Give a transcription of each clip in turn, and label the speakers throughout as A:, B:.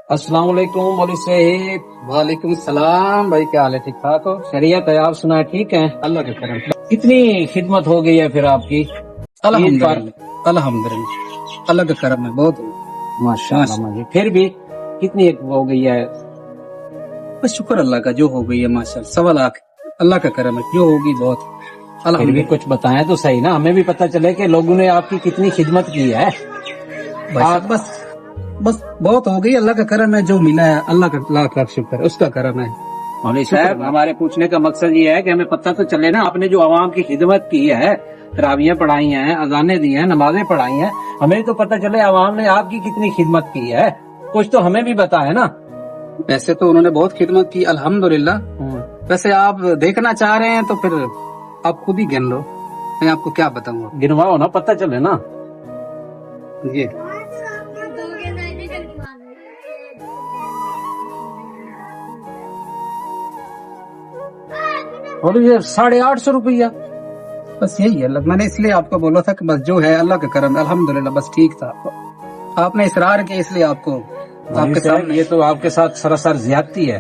A: अस्सलाम वालेकुम मौलवी साहब।
B: वालेकुम सलाम भाई, क्या हाल है? ठीक ठाक हो?
A: खैरियत है? आप सुना ठीक है?
B: अल्लाह के करम।
A: कितनी खिदमत हो गई है फिर आपकी?
B: अल्हम्दुलिल्लाह अल्हम्दुलिल्लाह, अल्लाह का करम है बहुत।
A: माशाल्लाह। फिर भी कितनी हो गई है?
B: बस शुक्र अल्लाह का, जो हो गई है माशाल्लाह 1.25 लाख। अल्लाह का करम है, जो होगी बहुत।
A: फिर भी
B: अल्हम्दुलिल्लाह।
A: कुछ बताएं तो सही ना, हमें भी पता चले कि लोगों ने आपकी कितनी खिदमत की है।
B: बस बस बस बहुत हो गई, अल्लाह का करम है, जो मिला है अल्लाह का लाख लाख शुक्र है, उसका करम है।
A: मौलवी साहब, हमारे पूछने का मकसद ये है कि हमें पता तो चले ना, आपने जो आवाम की खिदमत की है, तरावियां पढ़ाई हैं, अजानें दी हैं, नमाजें पढ़ाई हैं, हमें तो पता चले आवाम ने आपकी कितनी खिदमत की है। कुछ तो हमें भी बता है ना।
B: वैसे तो उन्होंने बहुत खिदमत की अल्हम्दुलिल्लाह। वैसे आप देखना चाह रहे हैं तो फिर आप खुद ही गिन लो, मैं आपको क्या बताऊंगा।
A: गिनवाओ ना, पता चले ना।
B: ये
A: और ये 850 रुपया।
B: बस यही है, मैंने इसलिए आपको बोला था कि बस जो है अल्लाह का करम, अल्हम्दुलिल्लाह, बस ठीक था। आपने इसरार किया इसलिए आपको आपके सामने।
A: ये तो आपके साथ सरासर ज्यादती है।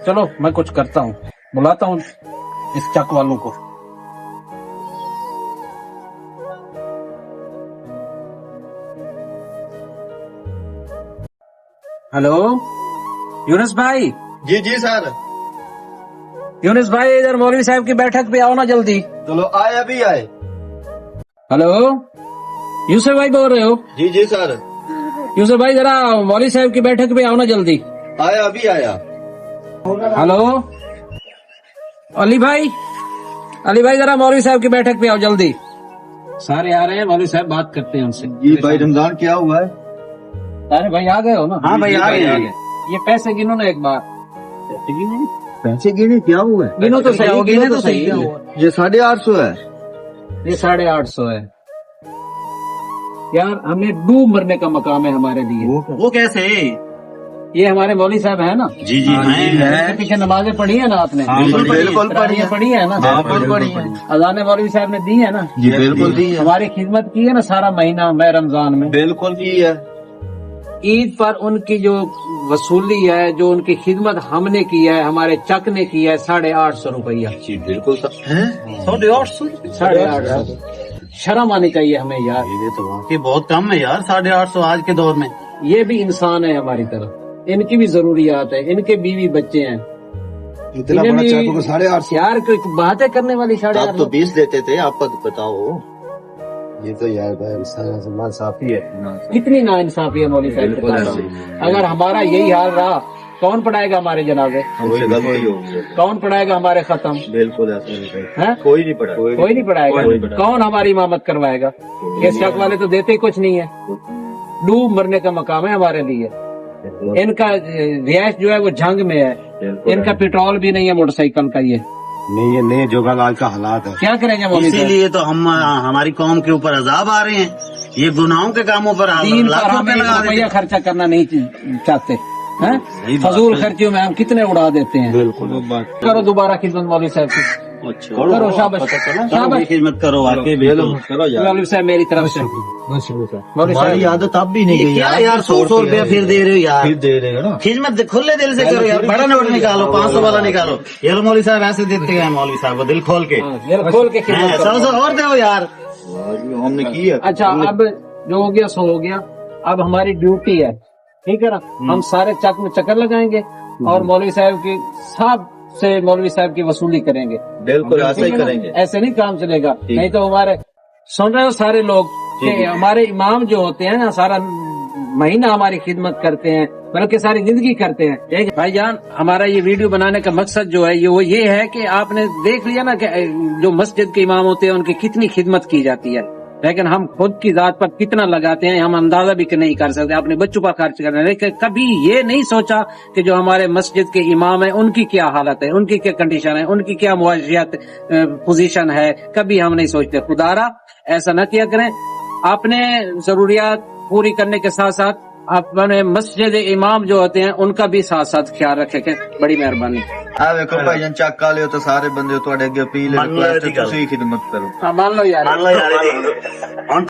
A: चलो मैं कुछ करता हूँ, बुलाता हूँ इस चक वालों को। हेलो यूनुस भाई।
C: जी जी सर।
A: यूनुस भाई, इधर मौलवी साहब की बैठक पे आओ ना जल्दी।
C: चलो आए, अभी आए।
A: हेलो यूसुफ भाई बोल रहे हो?
C: जी जी सर।
A: यूसुफ भाई जरा मौलवी साहब की बैठक पे आओ ना जल्दी।
C: आया, अभी आया।
A: हेलो अली भाई, अली भाई जरा मौलवी साहब की बैठक पे आओ जल्दी। सारे आ रहे हैं, मौलवी साहब बात करते हैं उनसे।
C: जी भाई, रमजान क्या हुआ है?
A: अरे भाई आ गए हो ना?
C: हाँ भाई, आ गए।
A: ये पैसे गिनो ना एक बार।
C: पैसे गिने, क्या हुआ है?
A: गिनो तो सही, गिनो तो सही।
C: ये 850 है।
A: ये 850 है यार। हमें डूब मरने का मकाम है हमारे लिए।
C: वो कैसे?
A: ये हमारे मौलवी साहब है ना?
C: जी जी
A: इसके पीछे नमाजें पढ़ी है ना आपने?
C: बिल्कुल
A: तरावियां पढ़ी है ना?
C: पढ़ी है।
A: अजाने मौलवी साहब ने दी है ना?
C: जी बिल्कुल दी है।
A: हमारी खिदमत की है ना सारा महीना में रमजान में।
C: बिल्कुल दी है।
A: ईद पर उनकी जो वसूली है, जो उनकी खिदमत हमने की है, हमारे चक ने की है 850 रुपया।
C: जी बिल्कुल। 850?
A: 850। शर्म आनी चाहिए हमें यार।
C: ये तो वाकई बहुत कम है यार, 850 आज के दौर में।
A: ये भी इंसान है हमारी तरह, इनकी भी जरूरियात है, इनके बीवी बच्चे हैं।
C: इतना बड़ा चाकू को 850?
A: यार कोई बातें करने वाली 850।
C: आप तो 20 देते थे, आप बताओ। ये तो यार नाइंसाफी है।
A: कितनी नाइंसाफी है मौलवी साहब के साथ। अगर हमारा यही हाल रहा, कौन पढ़ाएगा हमारे जनाजे? कौन पढ़ाएगा हमारे खत्म?
C: बिल्कुल ऐसा
A: है?
C: कोई नहीं पढ़ा।
A: कोई नहीं पढ़ाएगा। कौन हमारी इमामत करवाएगा? ये शक वाले तो देते ही कुछ नहीं है। डूब मरने का मकाम है हमारे लिए। इनका रिहायश जो है वो जंग में है, इनका पेट्रोल भी नहीं है मोटरसाइकिल का। ये
C: नहीं जो आज का हालात है,
A: क्या करेंगे मौलवी साहब?
D: इसीलिए तो हम हमारी कौम के ऊपर अजाब आ रहे हैं। ये गुनाहों के कामों पर
A: दीन पर
D: लाखों
A: हम
D: रुपए लगा देते
A: रुपया
D: हैं।
A: खर्चा करना नहीं चाहते हैं। फजूल खर्चियों में हम कितने उड़ा देते हैं।
C: बिल्कुल।
A: करो दोबारा खिदमत मौलवी साहब की। करो शाबाश शाबाश।
D: खिदमत करो आके
C: करो यार।
A: मौलवी साहब मेरी तरफ से। मौलवी
C: हमारी
A: साहब
C: आदत अब भी नहीं गई
D: क्या यार, 100 रुपया फिर दे रहे हो यार।
C: फिर दे रहे हो ना।
D: खिदमत खुले दिल से करो यार। बड़ा नोट निकालो, 500 वाला निकालो। ये लो मौलवी साहब ऐसे देते हैं मौलवी साहब को दिल खोल के।
A: दिल खोल के खिदमत करो।
D: 100 और दो यार।
C: हमने की है।
A: अच्छा, अब जो हो गया सो हो गया। अब हमारी ड्यूटी है, ठीक है ना? हम सारे चक में चक्कर लगाएंगे और मौलवी साहब की सब से मौलवी साहब की वसूली करेंगे।
C: बिल्कुल ऐसा ही
A: ठीक है ना?
C: करेंगे।
A: ऐसे नहीं काम चलेगा। नहीं तो हमारे सुन रहे हो सारे लोग कि हमारे इमाम जो होते हैं ना, सारा महीना हमारी खिदमत करते हैं, बल्कि सारी जिंदगी करते हैं। एक भाईजान, हमारा ये वीडियो बनाने का मकसद जो है वो ये है कि आपने देख लिया ना कि जो मस्जिद के इमाम होते हैं उनकी कितनी खिदमत की जाती है, लेकिन हम खुद की जात पर कितना लगाते हैं हम अंदाजा भी नहीं कर सकते। अपने बच्चों का खर्च करना, लेकिन कभी ये नहीं सोचा कि जो हमारे मस्जिद के इमाम है उनकी क्या हालत है, उनकी क्या कंडीशन है, उनकी क्या मुआशियात पोजीशन है। कभी हम नहीं सोचते। खुदारा ऐसा न किया करें। आपने जरूरियात पूरी करने के साथ साथ अपने मस्जिद इमाम जो होते हैं उनका भी साथ साथ ख्याल रखें। बड़ी मेहरबानी।
C: आ देखो भाईजान, चक वाले हो तो सारे बंदे ਤੁਹਾਡੇ ਅੱਗੇ ਅਪੀਲ ਹੈ, ਰਿਕੁਐਸਟ ਤੁਸੀਂ ਖਿਦਮਤ ਕਰੋ।
A: मान लो यार।
D: मान लो यार।